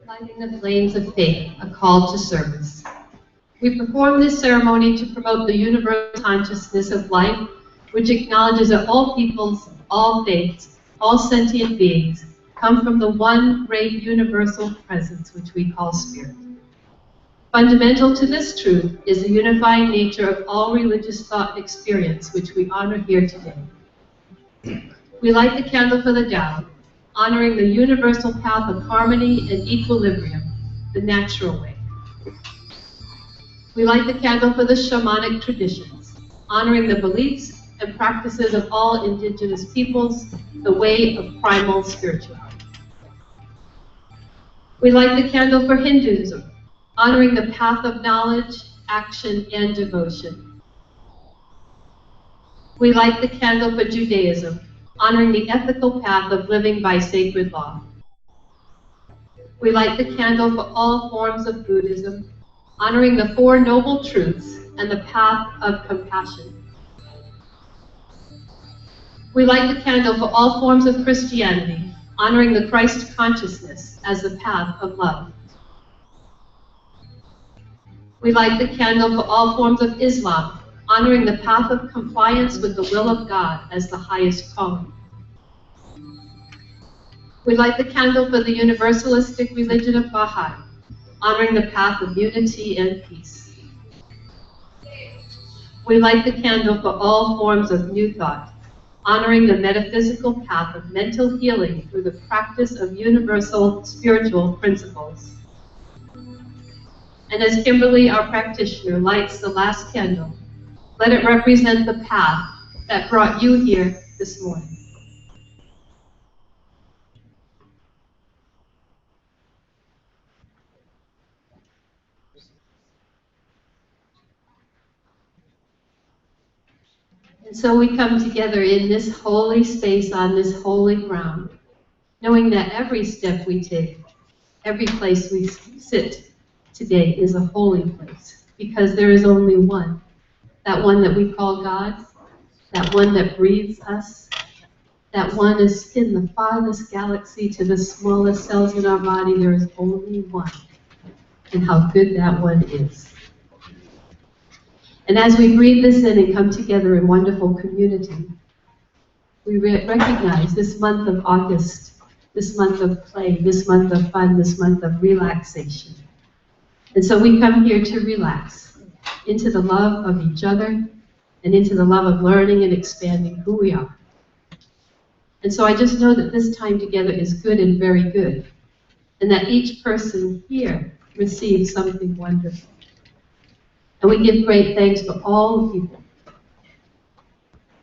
Lighting the flames of faith, a call to service. We perform this ceremony to promote the universal consciousness of life, which acknowledges that all peoples, all faiths, all sentient beings come from the one great universal presence, which we call Spirit. Fundamental to this truth is the unifying nature of all religious thought and experience, which we honor here today. We light the candle for the Tao, honoring the universal path of harmony and equilibrium, the natural way. We light the candle for the shamanic traditions, honoring the beliefs and practices of all indigenous peoples, the way of primal spirituality. We light the candle for Hinduism, honoring the path of knowledge, action, and devotion. We light the candle for Judaism, honoring the ethical path of living by sacred law. We light the candle for all forms of Buddhism, honoring the Four Noble Truths and the path of compassion. We light the candle for all forms of Christianity, honoring the Christ consciousness as the path of love. We light the candle for all forms of Islam, honoring the path of compliance with the will of God as the highest calling. We light the candle for the universalistic religion of Baha'i, honoring the path of unity and peace. We light the candle for all forms of New Thought, honoring the metaphysical path of mental healing through the practice of universal spiritual principles. And as Kimberly, our practitioner, lights the last candle, let it represent the path that brought you here this morning. And so we come together in this holy space on this holy ground, knowing that every step we take, every place we sit today is a holy place, because there is only one. That one that we call God, that one that breathes us, that one is in the farthest galaxy to the smallest cells in our body. There is only one, and how good that one is. And as we breathe this in and come together in wonderful community, we recognize this month of August, this month of play, this month of fun, this month of relaxation. And so we come here to relax into the love of each other and into the love of learning and expanding who we are. And so I just know that this time together is good and very good, and that each person here receives something wonderful. And we give great thanks for all the people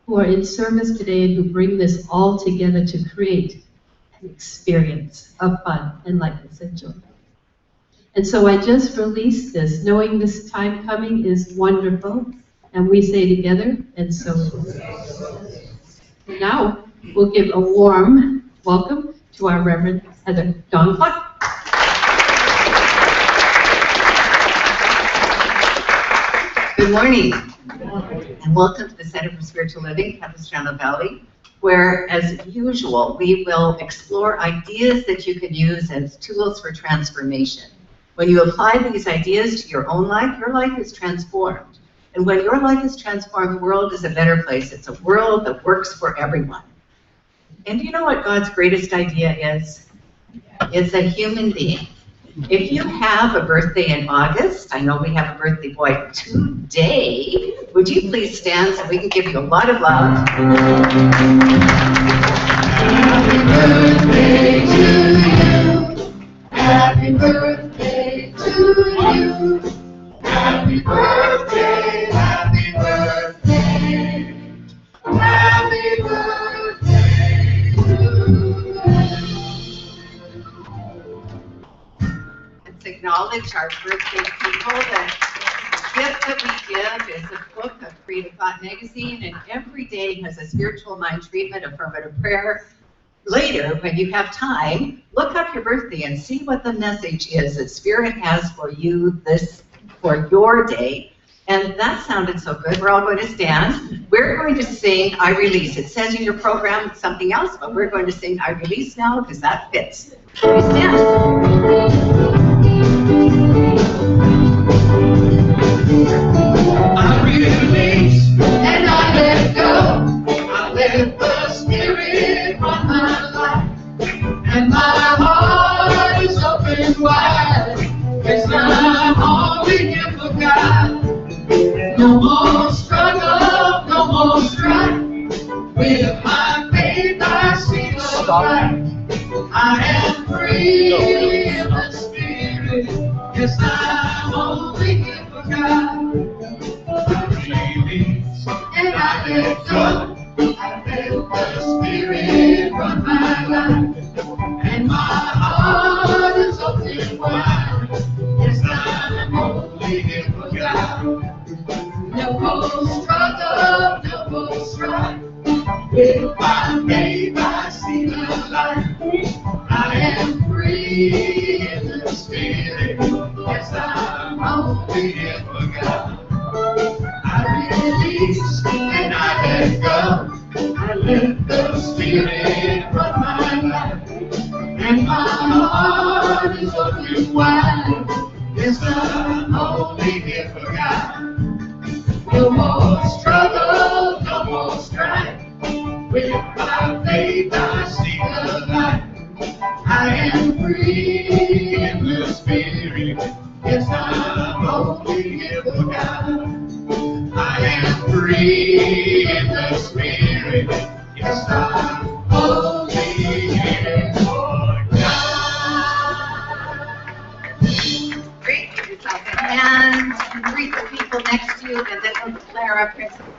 who are in service today and who bring this all together to create an experience of fun and lightness and joy. And so I just release this, knowing this time coming is wonderful, and we say together, and so it is. And now we'll give a warm welcome to our Reverend Heather Dawn Clark. Good morning, and welcome to the Center for Spiritual Living, Capistrano Valley, where, as usual, we will explore ideas that you can use as tools for transformation. When you apply these ideas to your own life, your life is transformed. And when your life is transformed, the world is a better place. It's a world that works for everyone. And do you know what God's greatest idea is? It's a human being. If you have a birthday in August, I know we have a birthday boy today, would you please stand so we can give you a lot of love? Happy birthday to you. Happy birthday to you. Happy birthday, happy birthday. Happy birthday to you. Let's acknowledge our birthday people. The gift that we give is a book of Creative Thought Magazine, and every day has a spiritual mind treatment, affirmative prayer. Later, when you have time, look up your birthday and see what the message is that Spirit has for you for your day. And that sounded so good. We're all going to stand. We're going to sing I Release. It says in your program something else, but we're going to sing I Release now because that fits. We stand. I release and I let go. I let the Spirit run my life, and my heart is open wide. Yes, I'm only here for God. No more struggle, no more strife. With my faith I see the light. I am free in the Spirit. Yes, I'm only here for God. I release and I let go. I feel the Spirit run my life, and my heart is open wide. Yes, I'm only here for God. No more struggle, no more strife. With my faith I see the light. I am free in the Spirit. Yes, I'm only here for God. I release and I let go. I let the Spirit run my life, and my heart is open wide. Yes, I'm only here for God. No more struggle, no more strife. With my faith I see the light. I am free in the Spirit. Yes, I'm only here for God. I am free in the Spirit. Yes, I'm only here for God. Great, give yourself a hand. Greet the people next to you, and then we'll declare our principles.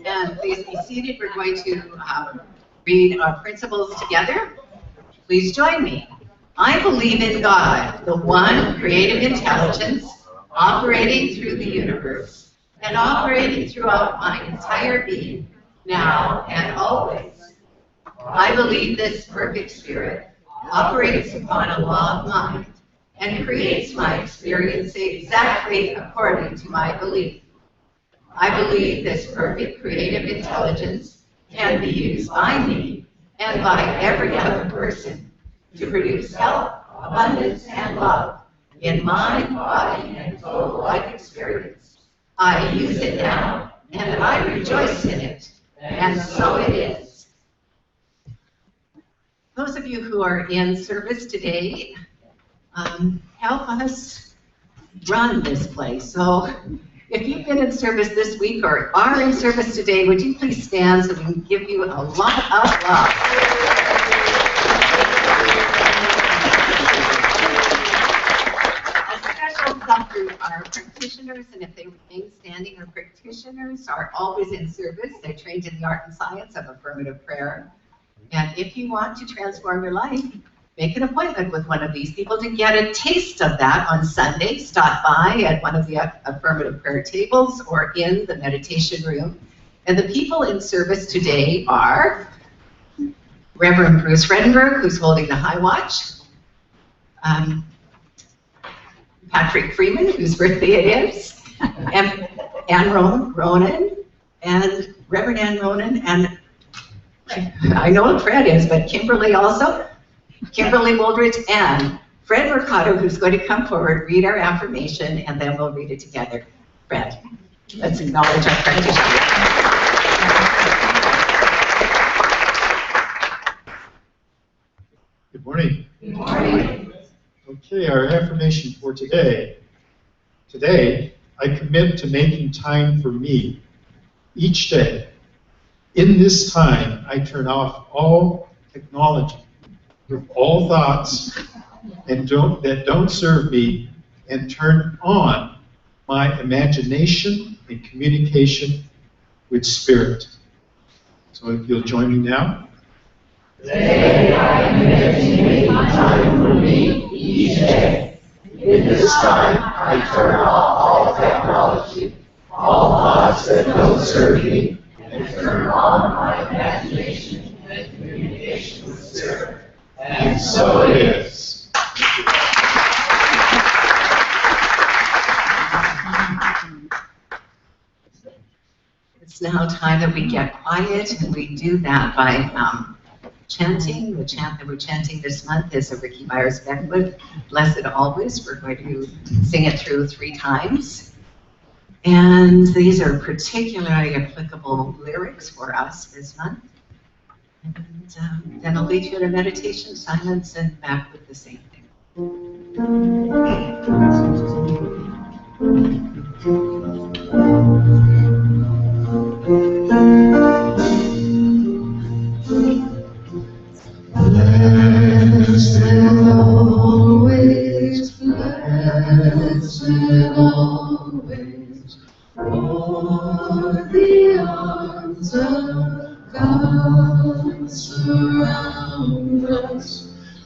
And please be seated. We're going to read our principles together. Please join me. I believe in God, the one creative intelligence operating through the universe and operating throughout my entire being, now and always. I believe this perfect Spirit operates upon a law of mind and creates my experience exactly according to my belief. I believe this perfect creative intelligence can be used by me and by every other person to produce health, abundance, and love in mind, body, and total life experience. I use it now, and I rejoice in it, and so it is. Those of you who are in service today, help us run this place. So if you've been in service this week or are in service today, would you please stand so we can give you a lot of love. A special love to our practitioners, and if they remain standing, our practitioners are always in service. They're trained in the art and science of affirmative prayer. And if you want to transform your life, make an appointment with one of these people to get a taste of that on Sunday. Stop by at one of the affirmative prayer tables or in the meditation room. And the people in service today are Reverend Bruce Redenberg, who's holding the high watch, Patrick Freeman, whose birthday it is, and Ann Ronan, and Reverend Ann Ronan, and I know what Fred is, but Kimberly also, Kimberly Woldridge, and Fred Mercado, who's going to come forward, read our affirmation, and then we'll read it together. Fred, let's acknowledge our practitioner. Good morning. Good morning. Okay, our affirmation for today. Today, I commit to making time for me each day. In this time, I turn off all technology, all thoughts that don't serve me, and turn on my imagination and communication with spirit. So if you'll join me now. Today I commit to making time for me each day. In this time, I turn off all technology, all thoughts that don't serve me, and turn on my imagination and communication with spirit. And so it is. It's now time that we get quiet, and we do that by chanting. The chant that we're chanting this month is a Ricky Myers Beckwith, Blessed Always. We're going to sing it through 3 times. And these are particularly applicable lyrics for us this month. And then I'll lead you in a meditation, silence, and back with the same thing. Blessed always, blessed always, for the arms of God surround us.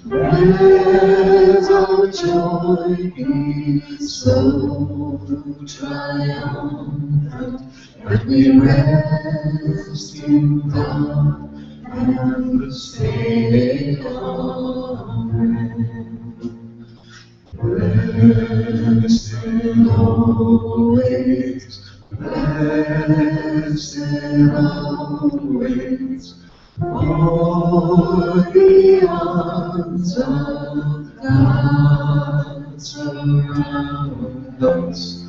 Let our joy be so triumphant that we rest in God and stay on. Blessed always, blessed always, for the arms of God surround us.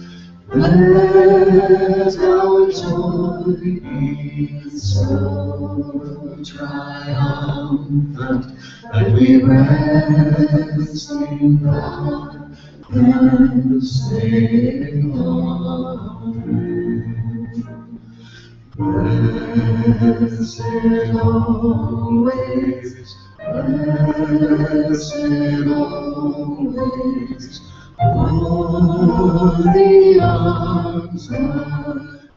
Let our joy be so triumphant that we rest in God and stay on. Blessed always, blessed always, for the arms of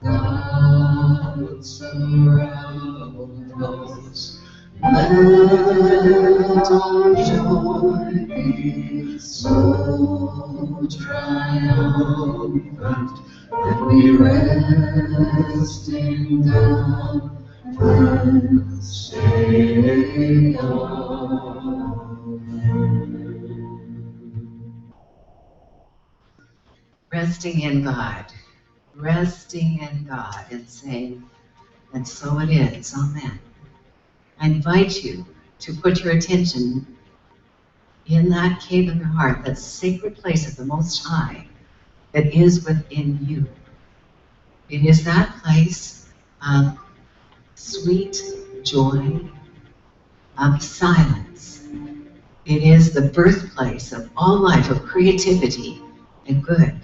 God surround us. Let our joy be so triumphant that we rest in God and stay on. Resting in God and saying, And so it is. Amen. I invite you to put your attention in that cave of your heart, that sacred place of the Most High that is within you. It is that place of sweet joy, of silence. It is the birthplace of all life, of creativity and good.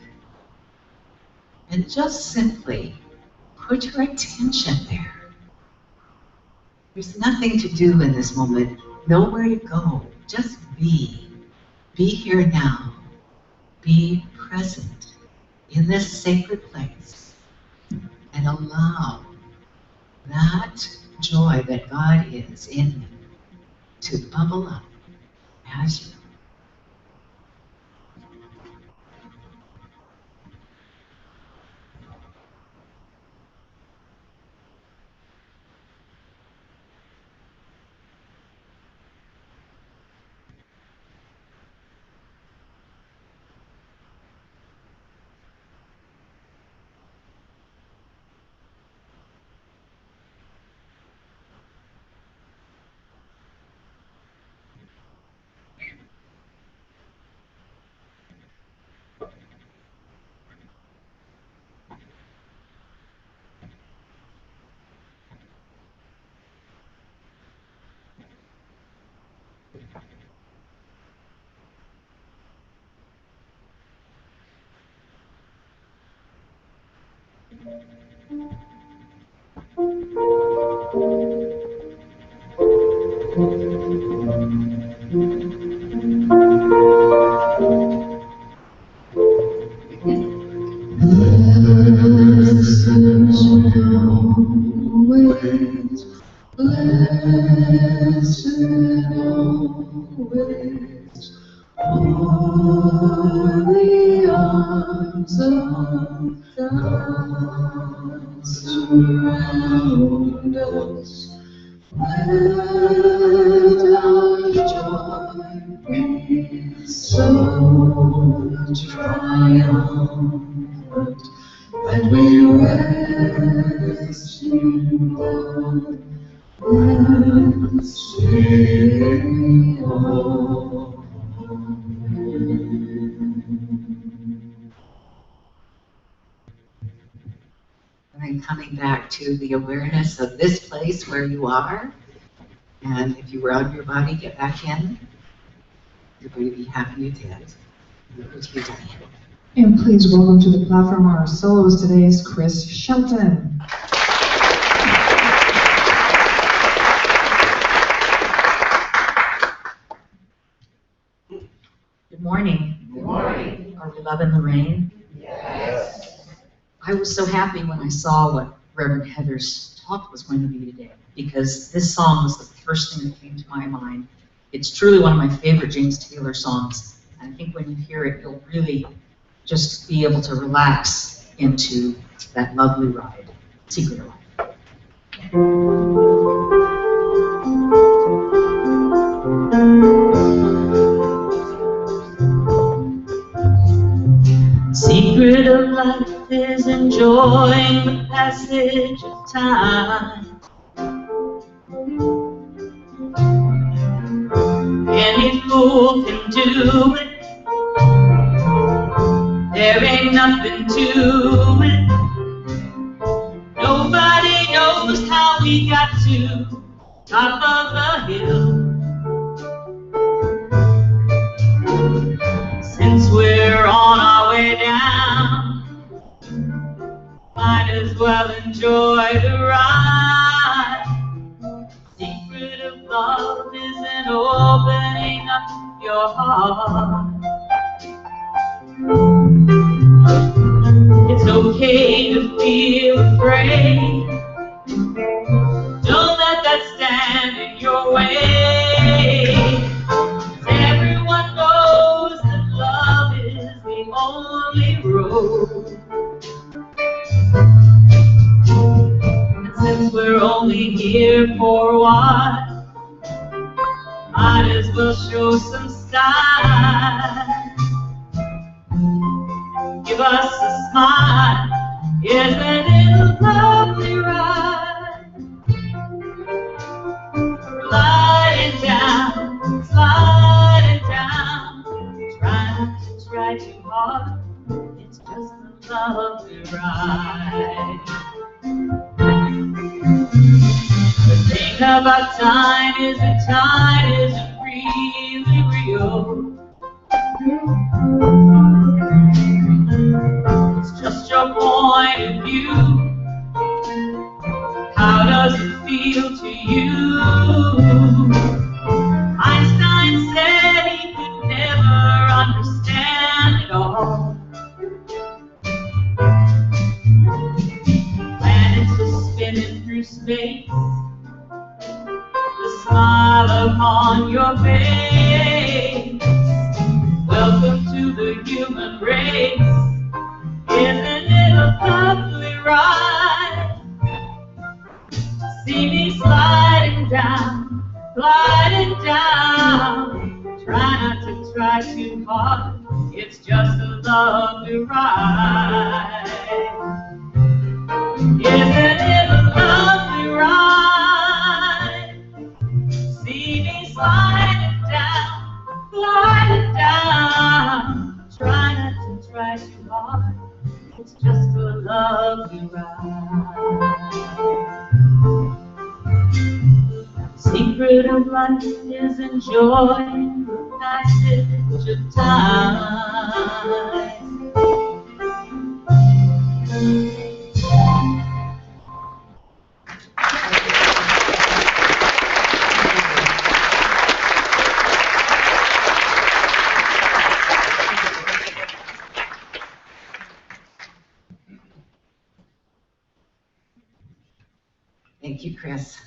And just simply put your attention there. There's nothing to do in this moment, nowhere to go. Just be. Be here now. Be present in this sacred place and allow that joy that God is in you to bubble up as you. Surround us, let our joy be so triumphant, and we rest in God and sing on. And then coming back to the awareness of this place where you are. And if you were out of your body, get back in. You're going to be happy you did. Over to you, Diane. And please welcome to the platform our soloist today is Chris Shelton. Good morning. Good morning. Are we loving the rain? Yes. I was so happy when I saw what Reverend Heather's talk was going to be today, because this song was the first thing that came to my mind. It's truly one of my favorite James Taylor songs, and I think when you hear it, you'll really just be able to relax into that lovely ride, Secret of Life. Secret of life is enjoying the passage of time. Any fool can do it. There ain't nothing to it. Nobody knows how we got to top of the hill. Since we're on our way down, might as well enjoy the ride. Secret of love is in opening up your heart. It's okay to feel afraid. Don't let that stand in your way. Everyone knows that love is the only road. And since we're only here for a while, might as well show some style. Give us a smile, isn't it a lovely ride? lovely ride. The thing about time isn't really real. It's just your point of view. How does it feel to you? Einstein said he could never understand it all. Planets are spinning through space, the smile upon your face. Welcome to the human race. Isn't it a lovely ride? See me sliding down. Try not to try too hard. It's just a lovely ride. Isn't it a lovely ride? See me sliding down. Try not to try too hard. It's just a lovely ride. Secret of life is enjoying the passage of time. Thank you, Chris.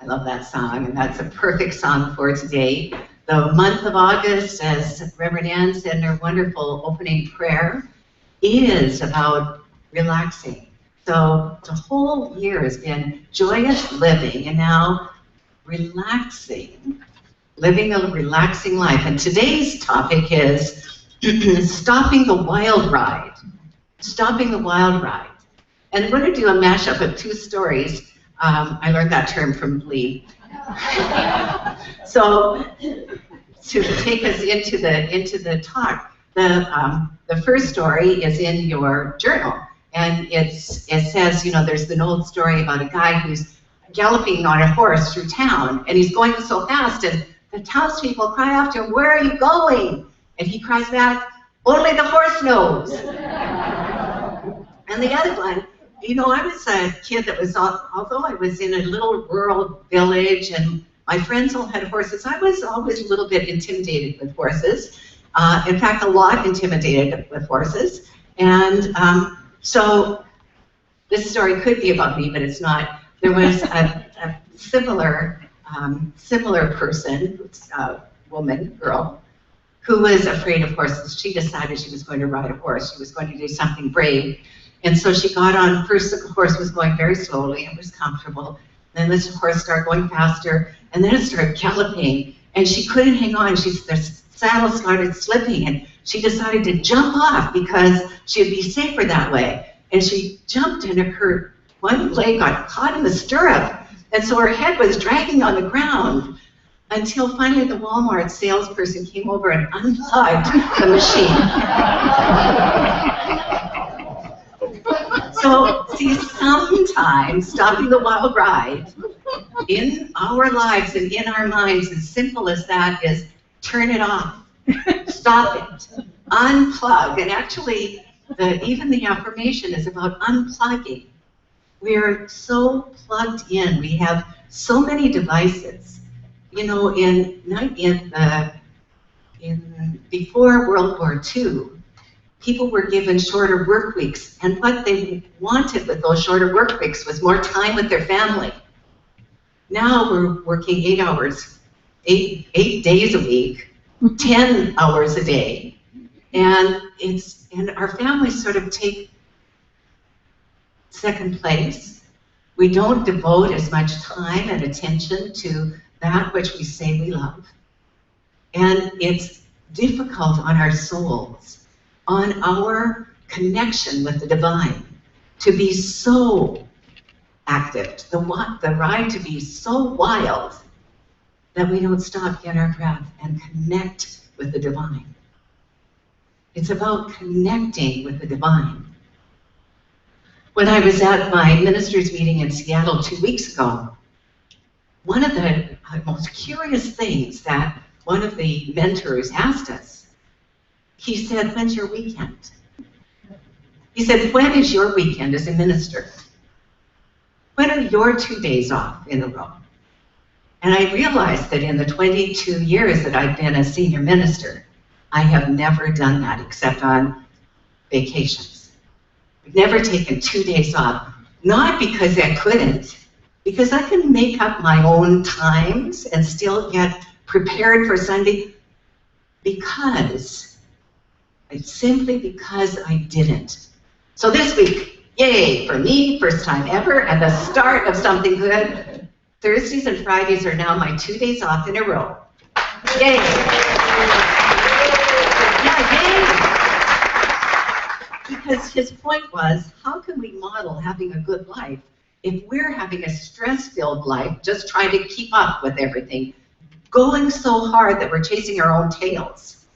I love that song, and that's a perfect song for today. The month of August, as Reverend Ann said in her wonderful opening prayer, is about relaxing. So the whole year has been joyous living, and now relaxing, living a relaxing life. And today's topic is stopping the wild ride. Stopping the wild ride. And I'm going to do a mashup of two stories. I learned that term from Lee. So to take us into the talk, the first story is in your journal, and it says, you know, there's an old story about a guy who's galloping on a horse through town, and he's going so fast, and the townspeople cry after him, "Where are you going?" And he cries back, "Only the horse knows." And the other one, you know, I was a kid that was, although I was in a little rural village and my friends all had horses, I was always a little bit intimidated with horses. In fact, a lot intimidated with horses. And so this story could be about me, but it's not. There was a similar person, woman, girl, who was afraid of horses. She decided she was going to ride a horse. She was going to do something brave. And so she got on, first the horse was going very slowly, it was comfortable. Then this horse started going faster, and then it started galloping, and she couldn't hang on. The saddle started slipping, and she decided to jump off because she'd be safer that way. And she jumped, and her one leg got caught in the stirrup, and so her head was dragging on the ground until finally the Walmart salesperson came over and unplugged the machine. So, see, sometimes stopping the wild ride in our lives and in our minds, as simple as that, is turn it off, stop it, unplug. And actually, even the affirmation is about unplugging. We're so plugged in. We have so many devices. You know, before World War II, people were given shorter work weeks, and what they wanted with those shorter work weeks was more time with their family. Now we're working 8 hours, eight days a week, 10 hours a day, and our families sort of take second place. We don't devote as much time and attention to that which we say we love, and it's difficult on our souls, on our connection with the divine, to be so active, the ride to be so wild that we don't stop, get our breath, and connect with the divine. It's about connecting with the divine. When I was at my ministers' meeting in Seattle 2 weeks ago, one of the most curious things that one of the mentors asked us, he said, "When's your weekend?" He said, "When is your weekend as a minister? When are your 2 days off in a row?" And I realized that in the 22 years that I've been a senior minister, I have never done that except on vacations. I've never taken 2 days off, not because I couldn't, because I can make up my own times and still get prepared for Sunday, simply because I didn't. So this week, yay, for me, first time ever, and the start of something good. Thursdays and Fridays are now my 2 days off in a row. Yay! Yeah, yay! Because his point was, how can we model having a good life if we're having a stress-filled life, just trying to keep up with everything, going so hard that we're chasing our own tails?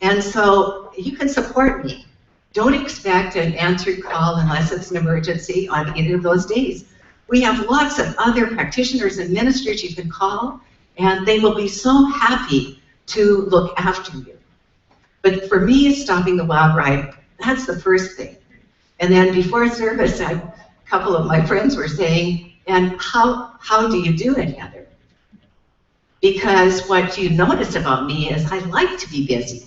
And so you can support me. Don't expect an answered call unless it's an emergency on either of those days. We have lots of other practitioners and ministers you can call, and they will be so happy to look after you. But for me, stopping the wild ride, that's the first thing. And then before service, a couple of my friends were saying, "And how do you do it, Heather?" Because what you notice about me is I like to be busy.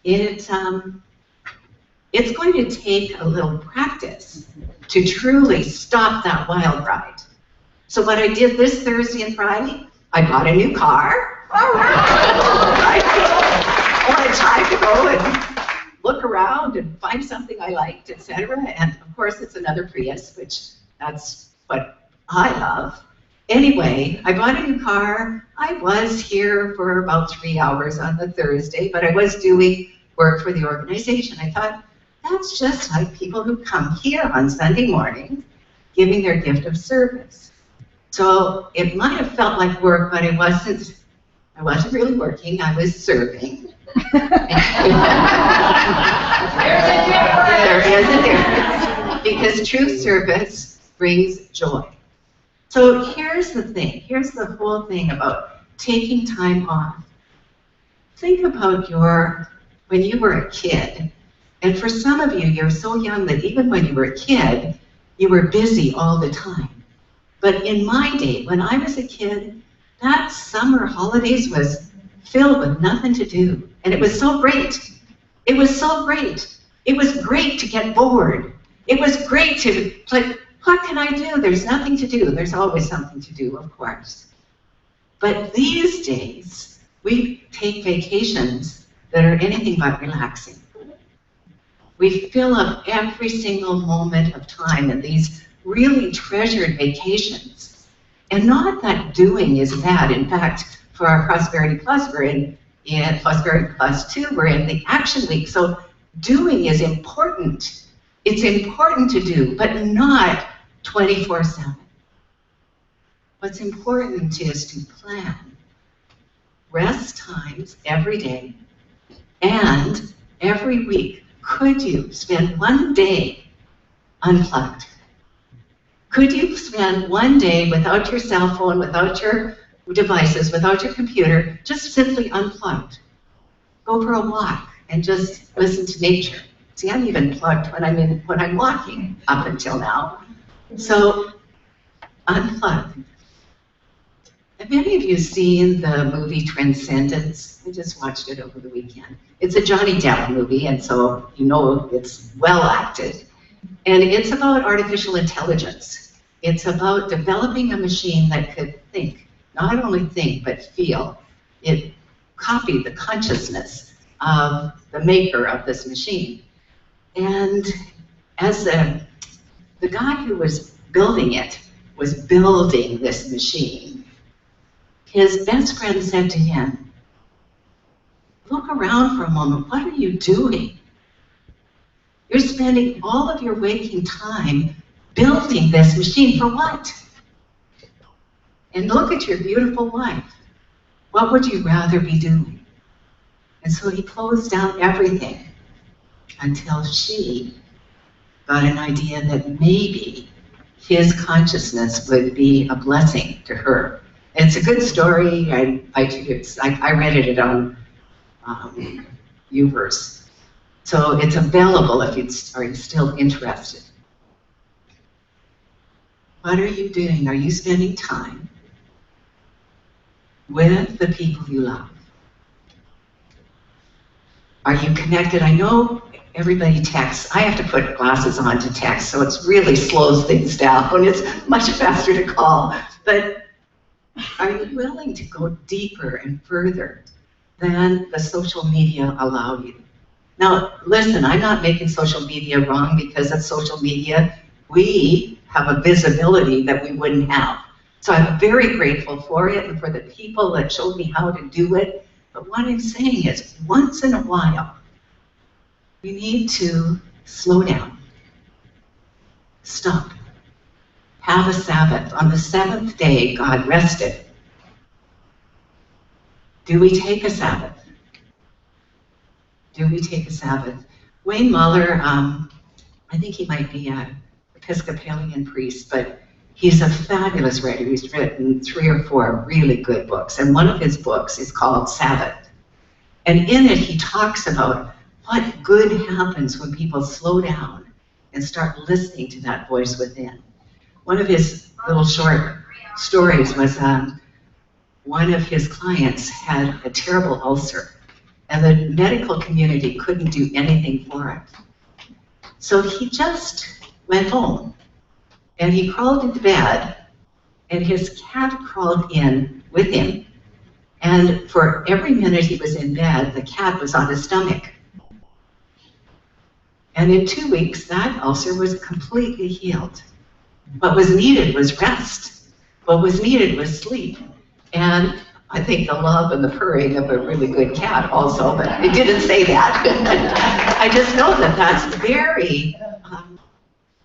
It's going to take a little practice to truly stop that wild ride. So what I did this Thursday and Friday, I bought a new car. All right. I had time to go and look around and find something I liked, etc. And of course, it's another Prius, which that's what I love. Anyway, I bought a new car. I was here for about 3 hours on the Thursday, but I was doing work for the organization. I thought, that's just like people who come here on Sunday morning, giving their gift of service. So it might have felt like work, but I wasn't really working, I was serving. There is a difference, because true service brings joy. So here's the thing, here's the whole thing about taking time off. Think about when you were a kid, and for some of you, you're so young that even when you were a kid, you were busy all the time. But in my day, when I was a kid, that summer holidays was filled with nothing to do. And it was so great. It was so great. It was great to get bored. It was great to, like, what can I do? There's nothing to do. There's always something to do, of course. But these days, we take vacations that are anything but relaxing. We fill up every single moment of time in these really treasured vacations. And not that doing is bad. In fact, for our Prosperity Plus, we're in Prosperity Plus 2, we're in the Action Week. So doing is important. It's important to do, but not 24/7. What's important is to plan rest times every day and every week. Could you spend one day unplugged? Could you spend one day without your cell phone, without your devices, without your computer, just simply unplugged? Go for a walk and just listen to nature. See, I'm even plugged when I'm walking up until now. So, unplug. Have any of you seen the movie Transcendence? I just watched it over the weekend. It's a Johnny Depp movie, and so you know it's well acted. And it's about artificial intelligence. It's about developing a machine that could think, not only think, but feel. It copied the consciousness of the maker of this machine. And as the guy who was building it was building this machine, his best friend said to him, look around for a moment, what are you doing? You're spending all of your waking time building this machine for what? And look at your beautiful wife. What would you rather be doing? And so he closed down everything until she got an idea that maybe his consciousness would be a blessing to her. And it's a good story. I read it on Uverse. So it's available if you are still interested. What are you doing? Are you spending time with the people you love? Are you connected? I know everybody texts. I have to put glasses on to text, so it really slows things down. It's much faster to call. But are you willing to go deeper and further than the social media allow you? Now, listen, I'm not making social media wrong because of social media. We have a visibility that we wouldn't have. So I'm very grateful for it and for the people that showed me how to do it. But what I'm saying is, once in a while, we need to slow down, stop, have a Sabbath. On the seventh day, God rested. Do we take a Sabbath? Do we take a Sabbath? Wayne Muller, I think he might be an Episcopalian priest, but he's a fabulous writer. He's written 3 or 4 really good books, and one of his books is called Sabbath. And in it, he talks about what good happens when people slow down and start listening to that voice within. One of his little short stories was one of his clients had a terrible ulcer, and the medical community couldn't do anything for it. So he just went home, and he crawled into bed, and his cat crawled in with him. And for every minute he was in bed, the cat was on his stomach. And in 2 weeks, that ulcer was completely healed. What was needed was rest. What was needed was sleep. And I think the love and the purring of a really good cat also, but it didn't say that. I just know that that's very,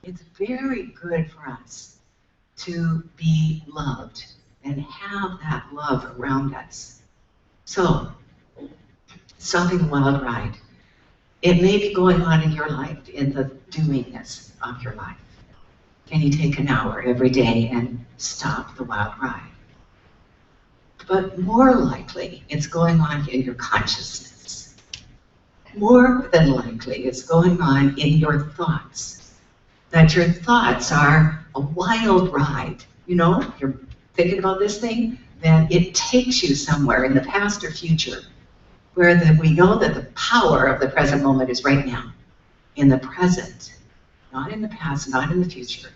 it's very good for us to be loved and have that love around us. So, stopping the wild ride. It may be going on in your life, in the doingness of your life. Can you take an hour every day and stop the wild ride? But more likely, it's going on in your consciousness. More than likely, it's going on in your thoughts. That your thoughts are a wild ride. You know, you're thinking about this thing, then it takes you somewhere in the past or future where we know that the power of the present moment is right now, in the present, not in the past, not in the future.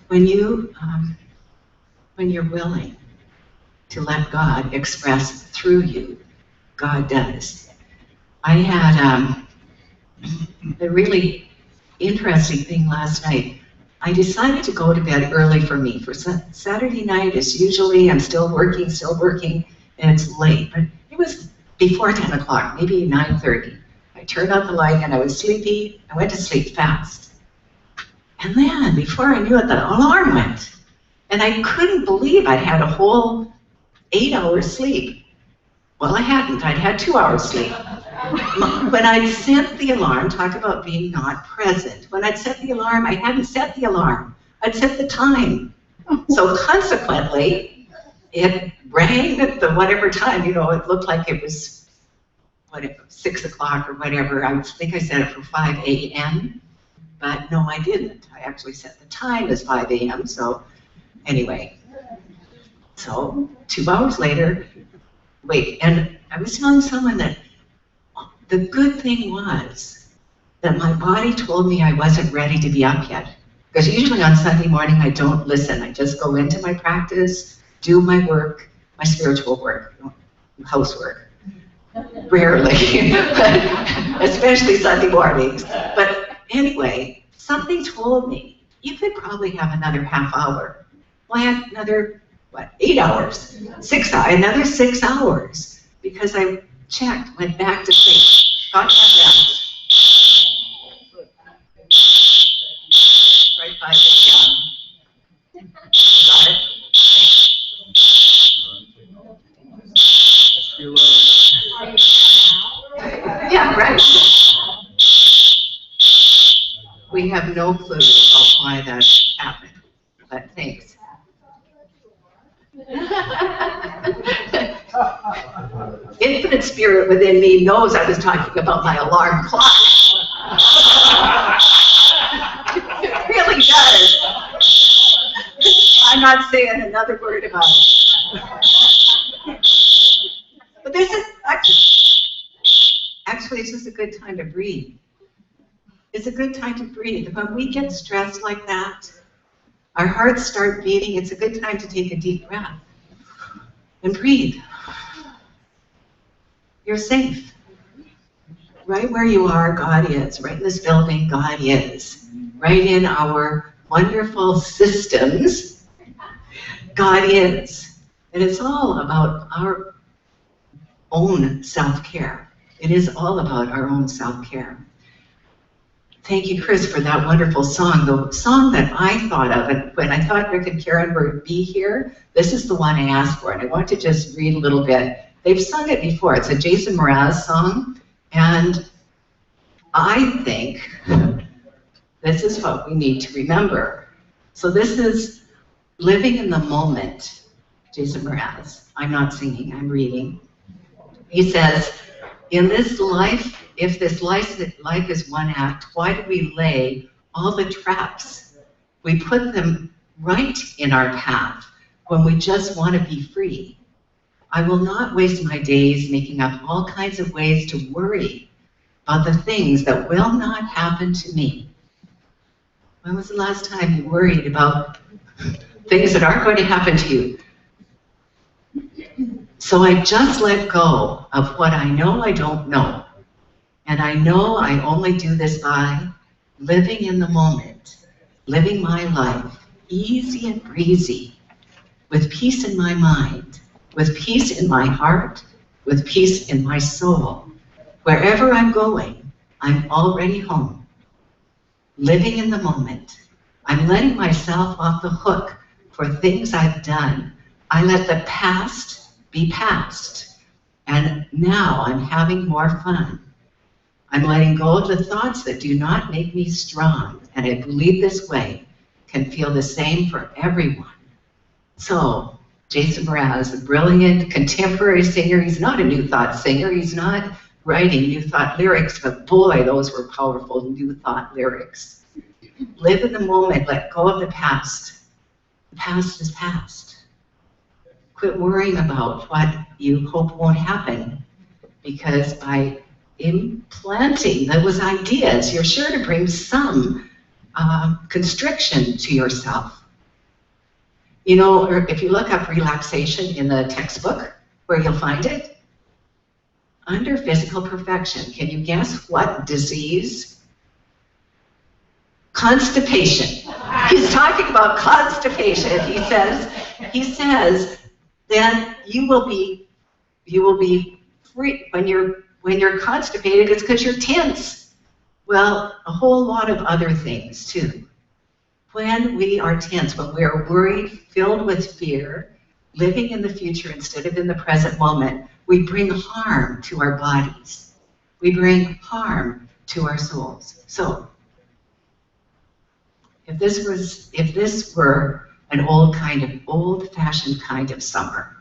When you're willing to let God express through you, God does. I had a really interesting thing last night. I decided to go to bed early for me. For Saturday night, it's usually I'm still working, and it's late. But it was before 10 o'clock, maybe 9:30. I turned out the light and I was sleepy. I went to sleep fast. And then, before I knew it, the alarm went. And I couldn't believe I'd had a whole 8 hours sleep. Well, I hadn't. I'd had 2 hours sleep. When I'd set the alarm, talk about being not present. When I'd set the alarm, I hadn't set the alarm. I'd set the time. So consequently, it rang at the whatever time, you know, it looked like it was 6 o'clock or whatever. I think I set it for 5 a.m., but no, I didn't. I actually set the time as 5 a.m., so anyway. So 2 hours later, and I was telling someone that the good thing was that my body told me I wasn't ready to be up yet. Because usually on Sunday morning I don't listen. I just go into my practice, do my work, my spiritual work, housework. Rarely, especially Sunday mornings. But anyway, something told me, you could probably have another half hour. Well, I had another, 8 hours? Another 6 hours. Because I checked, went back to sleep, got that rest. Right by the, got it? Thanks. We have no clue about why that happened, but thanks. Infinite Spirit within me knows I was talking about my alarm clock. It really does. I'm not saying another word about it. But this is actually it's just a good time to breathe. It's a good time to breathe. When we get stressed like that, our hearts start beating, it's a good time to take a deep breath and breathe. You're safe. Right where you are, God is. Right in this building, God is. Right in our wonderful systems, God is. And it's all about our own self-care. It is all about our own self-care. Thank you, Chris, for that wonderful song. The song that I thought of, and when I thought Rick and Karen would be here, this is the one I asked for, and I want to just read a little bit. They've sung it before. It's a Jason Mraz song, and I think this is what we need to remember. So this is Living in the Moment, Jason Mraz. I'm not singing, I'm reading. He says, in this life, if this life is one act, why do we lay all the traps? We put them right in our path when we just want to be free. I will not waste my days making up all kinds of ways to worry about the things that will not happen to me. When was the last time you worried about things that aren't going to happen to you? So I just let go of what I know I don't know. And I know I only do this by living in the moment, living my life easy and breezy, with peace in my mind, with peace in my heart, with peace in my soul. Wherever I'm going, I'm already home. Living in the moment. I'm letting myself off the hook for things I've done. I let the past be past. And now I'm having more fun. I'm letting go of the thoughts that do not make me strong. And I believe this way can feel the same for everyone. So, Jason Mraz, a brilliant contemporary singer. He's not a New Thought singer. He's not writing New Thought lyrics, but boy, those were powerful New Thought lyrics. Live in the moment, let go of the past. The past is past. Quit worrying about what you hope won't happen, because by implanting those ideas, you're sure to bring some constriction to yourself. You know, or if you look up relaxation in the textbook, where you'll find it, under physical perfection, can you guess what disease? Constipation. He's talking about constipation. He says that you will be free when you're constipated. It's because you're tense. Well, a whole lot of other things too. When we are tense, when we are worried, filled with fear, living in the future instead of in the present moment, we bring harm to our bodies. We bring harm to our souls. So, if this were an old-fashioned kind of summer,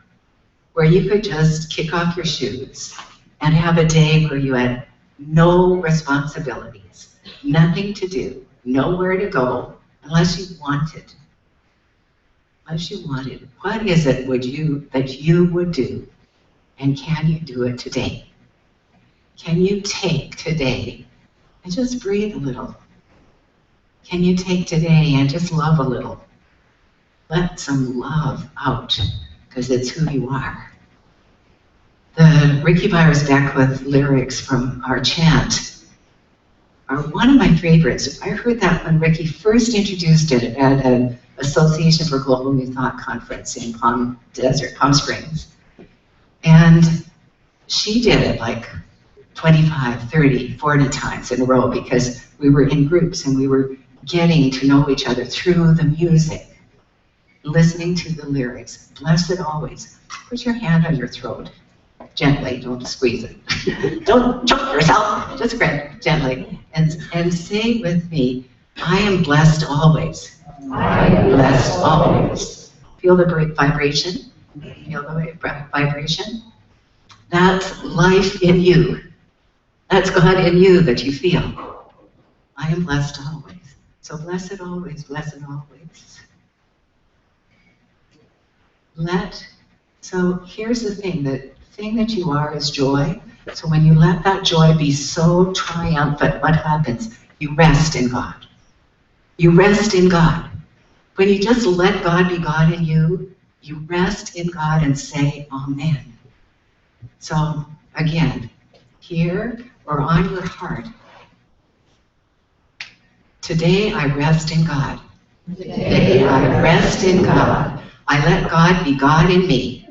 where you could just kick off your shoes and have a day where you had no responsibilities, nothing to do, nowhere to go, unless you wanted. Unless you wanted. What is it that you would do? And can you do it today? Can you take today and just breathe a little? Can you take today and just love a little? Let some love out, because it's who you are. The Ricky Byers Beckwith lyrics from our chant are one of my favorites. I heard that when Ricky first introduced it at an Association for Global New Thought conference in Palm Springs. And she did it like 25, 30, 40 times in a row, because we were in groups and we were getting to know each other through the music, listening to the lyrics. Blessed always. Put your hand on your throat. Gently, don't squeeze it. Don't choke yourself, just grab it gently. And say with me, I am blessed always. Blessed always. Feel the vibration? Feel the vibration? That's life in you. That's God in you that you feel. I am blessed always. So blessed always, blessed always. So here's the thing that you are is joy. So when you let that joy be so triumphant, what happens? You rest in God. You rest in God. When you just let God be God in you, you rest in God and say, Amen. So again, here or on your heart, today I rest in God. Today I rest in God. I let God be God in me.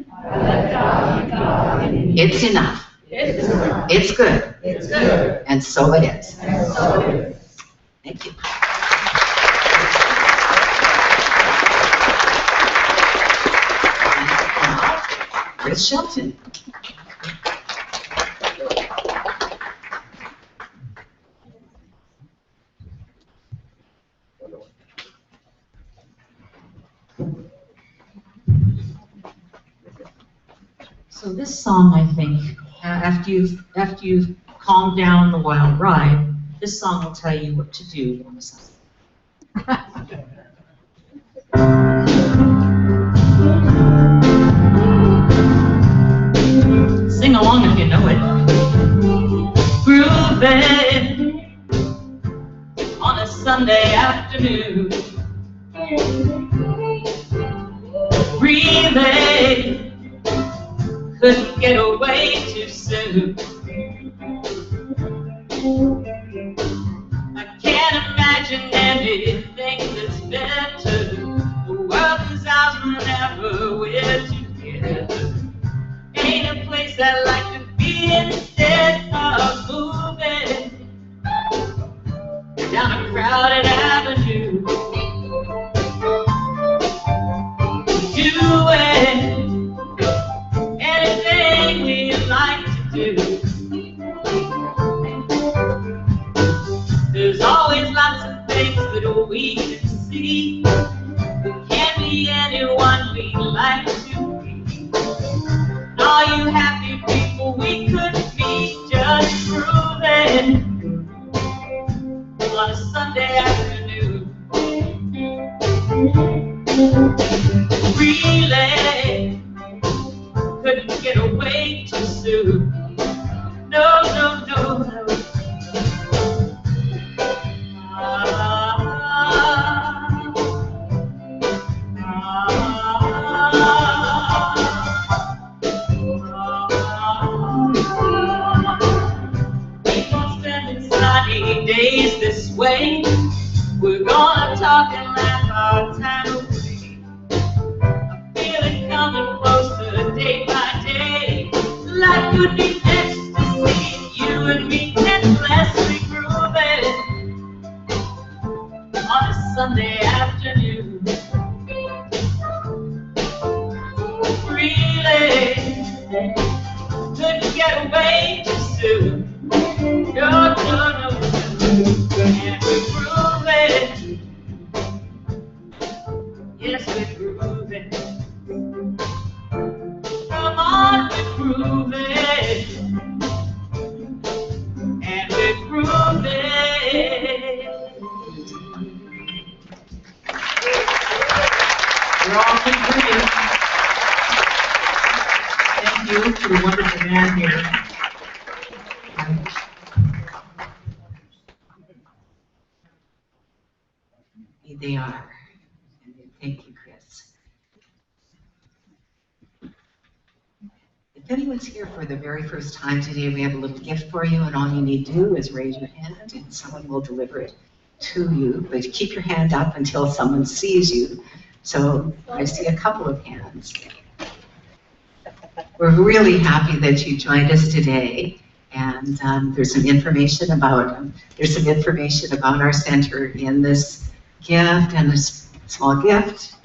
It's enough. It's good. And so it is. Thank you. Chris Shelton. So this song, I think, after you've calmed down the wild ride, this song will tell you what to do on a Sunday. Sing along if you know it. Grooving on a Sunday afternoon. Breathing. Couldn't get away too soon. I can't imagine anything that's better. The world is ours whenever we're together. Ain't a place I'd like to be instead of moving down a crowded avenue. Doing anything we like to do. There's always lots of things that we can see. We can't be anyone we like to be. And all you happy people we could be just grooving on a Sunday afternoon. Really couldn't get away too soon. No, no, no, no. Keep on spending sunny days this way. We're gonna talk and laugh our time away. I feel it coming closer day by day. Life could be ecstasy. You and me endlessly grooving on a Sunday afternoon. Really couldn't get away too soon. No, no, no. And we're grooving. Yes, we're grooving. Come on, we're grooving. And we're grooving. We're all contributing. Thank you to the wonderful band here. They are. Thank you, Chris. If anyone's here for the very first time today, we have a little gift for you, and all you need to do is raise your hand, and someone will deliver it to you. But keep your hand up until someone sees you. So I see a couple of hands. We're really happy that you joined us today, and there's some information about our center in this gift and this small gift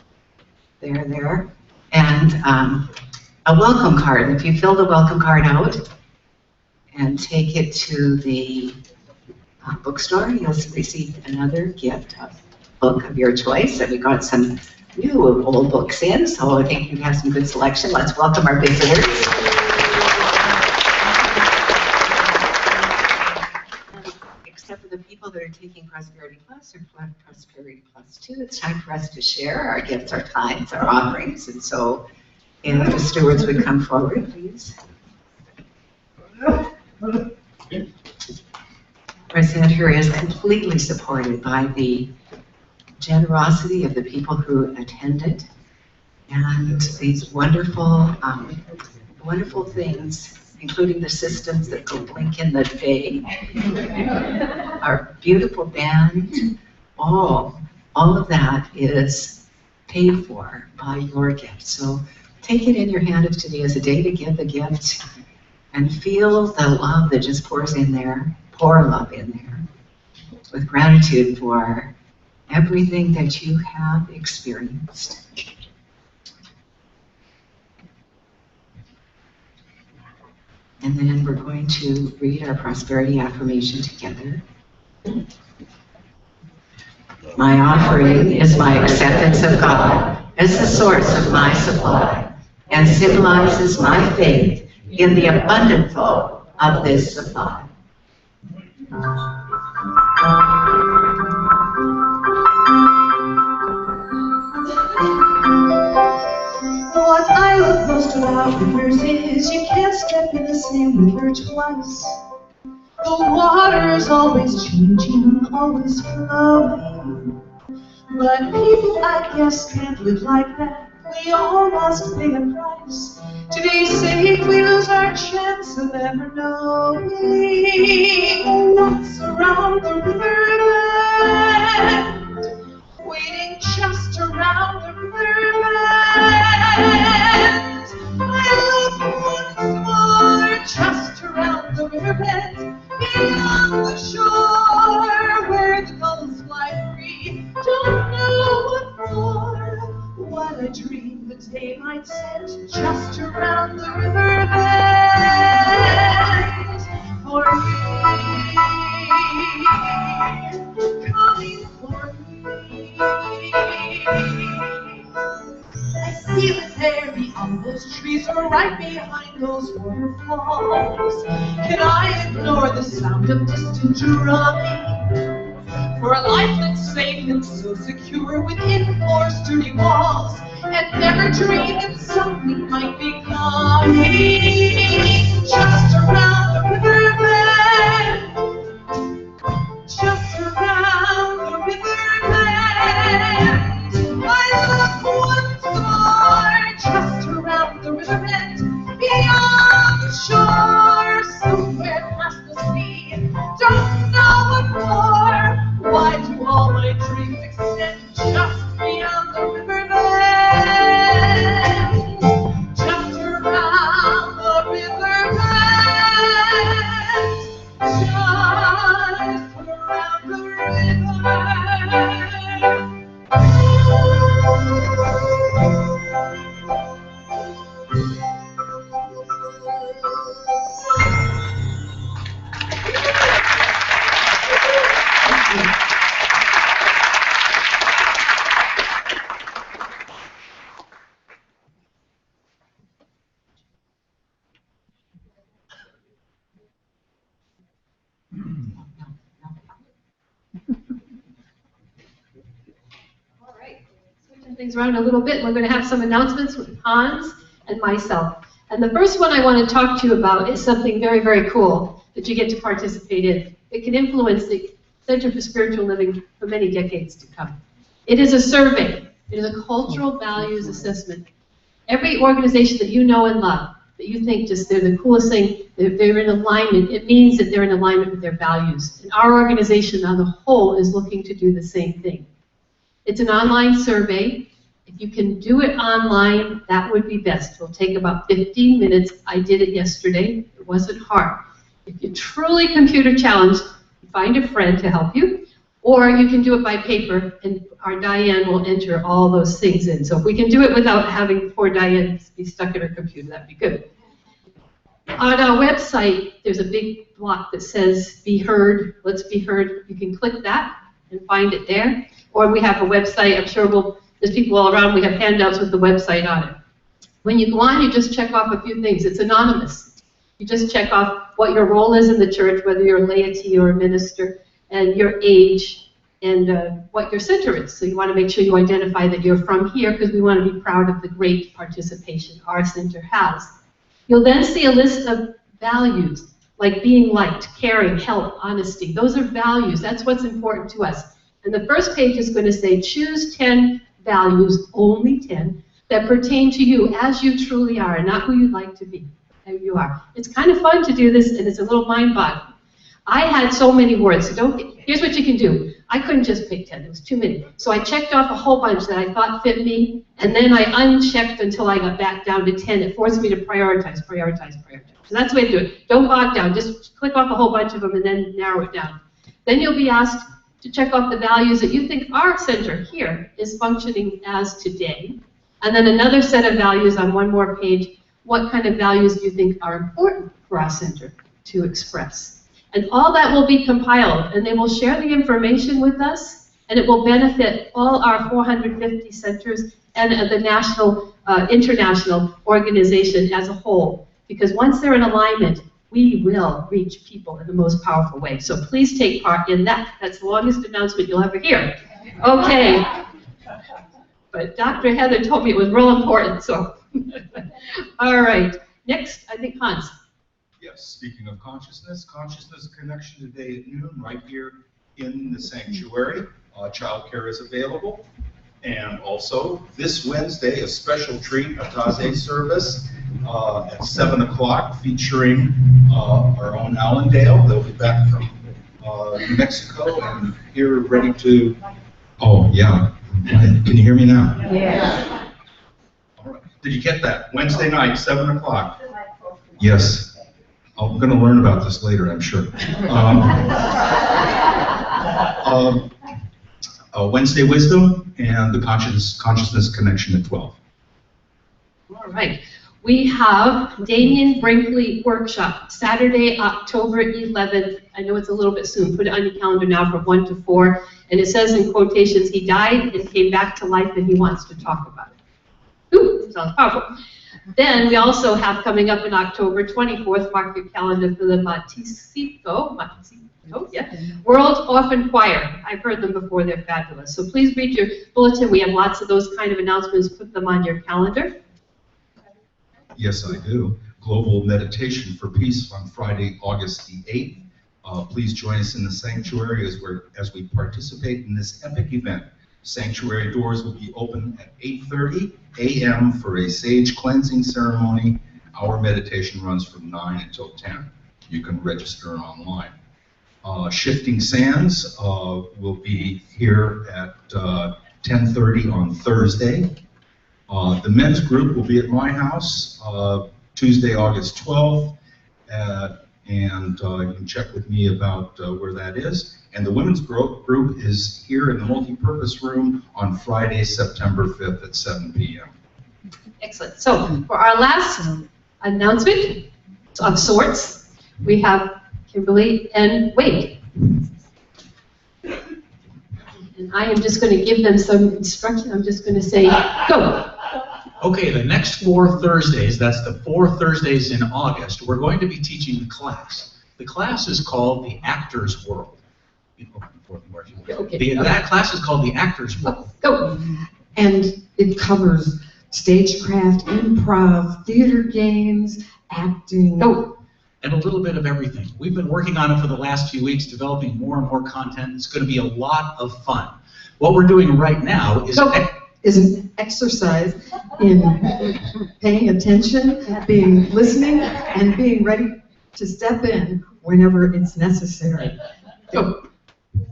there, and a welcome card. If you fill the welcome card out and take it to the bookstore, you'll receive another gift, a book of your choice. And we got some new old books in, so I think you have some good selection. Let's welcome our visitors. Except for the people that are taking Prosperity Plus or Prosperity Plus 2, it's time for us to share our gifts, our tithes, our offerings. And so if the stewards would come forward, please. Our center is completely supported by the generosity of the people who attended, and these wonderful, wonderful things, including the systems that go blink in the day, our beautiful band, all of that is paid for by your gift. So take it in your hand of today as a day to give the gift and feel the love that just pours in there, pour love in there, with gratitude for everything that you have experienced. And then we're going to read our prosperity affirmation together. My offering is my acceptance of God as the source of my supply and symbolizes my faith in the abundant flow of this supply. What I love most about rivers is you can't step in the same river twice. The water's always changing, always flowing. But people, I guess, can't live like that. We all must pay a price. Today's safe, we lose our chance of ever knowing what's around the riverbend, waiting just around the riverbend. I look once more, just around the riverbend, beyond the shore, where the gulls fly free. Don't know what for, what a dream the day might set, just around the riverbend. For me, coming for me. I see the fairy on those trees, or right behind those waterfalls. Can I ignore the sound of distant drumming? For a life that's safe and so secure within four sturdy walls, and never dream that something might be coming. Just around the riverbend, just around the riverbend. I look once more, just around the riverbend, beyond the shore, somewhere past the sea. Don't know what for, why do all my dreams extend just beyond the riverbend, just around the riverbend, just around the riverbend. All right, switching things around a little bit, we're going to have some announcements with Hans and myself. And the first one I want to talk to you about is something very, very cool that you get to participate in. It can influence the Center for Spiritual Living for many decades to come. It is a survey. It is a cultural values assessment. Every organization that you know and love, that you think just they're the coolest thing, they're in alignment, it means that they're in alignment with their values. And our organization on the whole is looking to do the same thing. It's an online survey. If you can do it online, that would be best. It'll take about 15 minutes. I did it yesterday. It wasn't hard. If you're truly computer challenged, find a friend to help you, or you can do it by paper, and our Diane will enter all those things in. So if we can do it without having poor Diane be stuck at her computer, that'd be good. On our website, there's a big block that says Be Heard, Let's Be Heard. You can click that and find it there. Or we have a website, I'm sure there's people all around, we have handouts with the website on it. When you go on, you just check off a few things. It's anonymous. You just check off what your role is in the church, whether you're a laity or a minister, and your age, and what your center is. So you want to make sure you identify that you're from here, because we want to be proud of the great participation our center has. You'll then see a list of values, like being liked, caring, help, honesty. Those are values. That's what's important to us. And the first page is going to say, choose 10 values, only 10, that pertain to you as you truly are, and not who you'd like to be, who you are. It's kind of fun to do this, and it's a little mind-boggling. I had so many words, so here's what you can do. I couldn't just pick 10, there was too many. So I checked off a whole bunch that I thought fit me, and then I unchecked until I got back down to 10. It forced me to prioritize. So that's the way to do it. Don't bog down, just click off a whole bunch of them and then narrow it down. Then you'll be asked to check off the values that you think our center here is functioning as today. And then another set of values on one more page. What kind of values do you think are important for our center to express? And all that will be compiled, and they will share the information with us, and it will benefit all our 450 centers and the national, international organization as a whole. Because once they're in alignment, we will reach people in the most powerful way. So please take part in that. That's the longest announcement you'll ever hear. Okay. But Dr. Heather told me it was real important, so. All right. Next, I think Hans. Yes, speaking of consciousness connection today at noon right here in the sanctuary. Childcare is available. And also this Wednesday, a special treat, a Taze service at 7 o'clock featuring our own Allendale. They'll be back from New Mexico and here ready to, oh yeah, can you hear me now? Yeah. All right. Did you get that? Wednesday night, 7 o'clock. Yes. I'm going to learn about this later, I'm sure. Wednesday Wisdom and the Consciousness Connection at 12. All right. We have Damien Brinkley Workshop, Saturday, October 11th. I know it's a little bit soon. Put it on your calendar now from 1 to 4. And it says in quotations, he died and came back to life and he wants to talk about it. Ooh, sounds powerful. Then we also have coming up in October 24th, mark your calendar for the Matisito, yeah, World Orphan Choir. I've heard them before, they're fabulous. So please read your bulletin. We have lots of those kind of announcements. Put them on your calendar. Yes, I do. Global Meditation for Peace on Friday, August the 8th. Please join us in the sanctuary as we participate in this epic event. Sanctuary doors will be open at 8:30 a.m. for a sage cleansing ceremony. Our meditation runs from 9 until 10. You can register online. Shifting Sands will be here at 10:30 on Thursday. The men's group will be at my house Tuesday, August 12th, and you can check with me about where that is. And the women's group is here in the multipurpose room on Friday, September 5th at 7 p.m. Excellent. So for our last announcement of sorts, we have Kimberly and Wade. And I am just going to give them some instruction. I'm just going to say, go. Okay, the next 4 Thursdays, that's the 4 Thursdays in August, we're going to be teaching the class. The class is called The Actor's World. Okay. That class is called The Actor's World. Go. And it covers stagecraft, improv, theater games, acting. Go. And a little bit of everything. We've been working on it for the last few weeks, developing more and more content. It's going to be a lot of fun. What we're doing right now is an exercise in paying attention, listening, and being ready to step in whenever it's necessary. Go.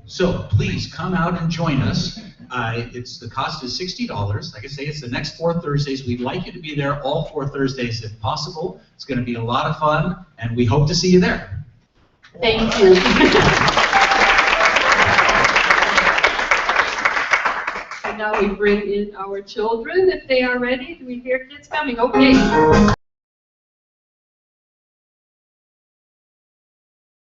So please come out and join us. The cost is $60. Like I say, it's the next 4 Thursdays. We'd like you to be there all 4 Thursdays if possible. It's going to be a lot of fun, and we hope to see you there. Thank you. And now we bring in our children if they are ready. Do we hear kids coming? Okay.